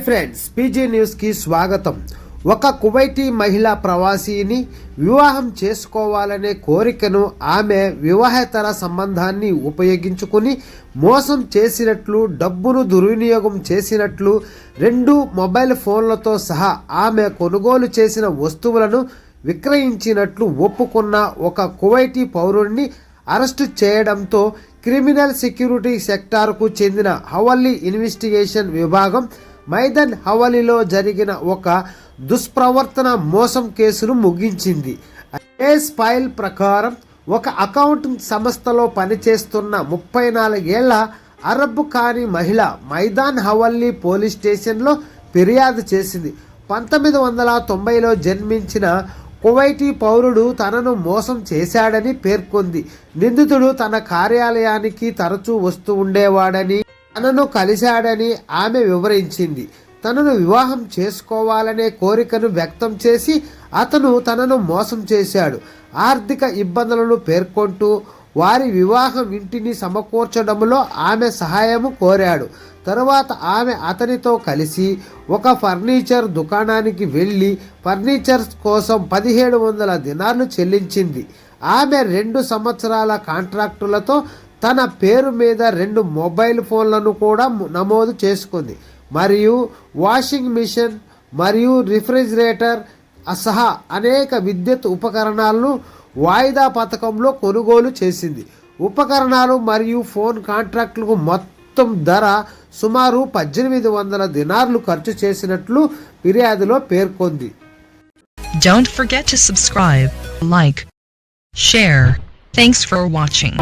Friends, PG న్యూస్కి స్వాగతం. ఒక కువైటీ మహిళా ప్రవాసీని వివాహం చేసుకోవాలనే కోరికను ఆమె వివాహేతర సంబంధాన్ని ఉపయోగించుకుని మోసం చేసినట్లు, డబ్బును దుర్వినియోగం చేసినట్లు, 2 మొబైల్ ఫోన్లతో సహా ఆమె కొనుగోలు చేసిన వస్తువులను విక్రయించినట్లు ఒప్పుకున్న ఒక కువైటీ పౌరుడిని అరెస్టు చేయడంతో క్రిమినల్ సెక్యూరిటీ సెక్టార్కు చెందిన హవాలీ ఇన్వెస్టిగేషన్ విభాగం మైదాన్ హవాలీలో జరిగిన ఒక దుష్ప్రవర్తన మోసం కేసును ముగించింది. కేస్ ఫైల్ ప్రకారం ఒక అకౌంటింగ్ సంస్థలో పనిచేస్తున్న 34 ఏళ్ల అరబ్ కాని మహిళ మైదాన్ హవాలీ పోలీస్ స్టేషన్లో ఫిర్యాదు చేసింది. 1990లో జన్మించిన కువైటీ పౌరుడు తనను మోసం చేశాడని పేర్కొంది. నిందితుడు తన కార్యాలయానికి తరచూ వస్తూ ఉండేవాడని, తనను కలిశాడని ఆమె వివరించింది. తనను వివాహం చేసుకోవాలనే కోరికను వ్యక్తం చేసి అతను తనను మోసం చేశాడు. ఆర్థిక ఇబ్బందులను పేర్కొంటూ వారి వివాహం ఇంటిని సమకూర్చడంలో ఆమె సహాయము కోరాడు. తరువాత ఆమె అతనితో కలిసి ఒక ఫర్నిచర్ దుకాణానికి వెళ్ళి ఫర్నిచర్ కోసం 1700 దినార్లు చెల్లించింది. ఆమె 2 సంవత్సరాల కాంట్రాక్టులతో తన పేరు మీద 2 మొబైల్ ఫోన్లను కూడా నమోదు చేసుకుంది మరియు వాషింగ్ మిషన్ మరియు రిఫ్రిజిరేటర్ సహా అనేక విద్యుత్ ఉపకరణాలను వాయిదా పథకంలో కొనుగోలు చేసింది. ఉపకరణాలు మరియు ఫోన్ కాంట్రాక్టులకు మొత్తం ధర సుమారు 1800 దినార్లు ఖర్చు చేసినట్లు ఫిర్యాదులో పేర్కొంది. Don't forget to subscribe, like, share. Thanks for watching.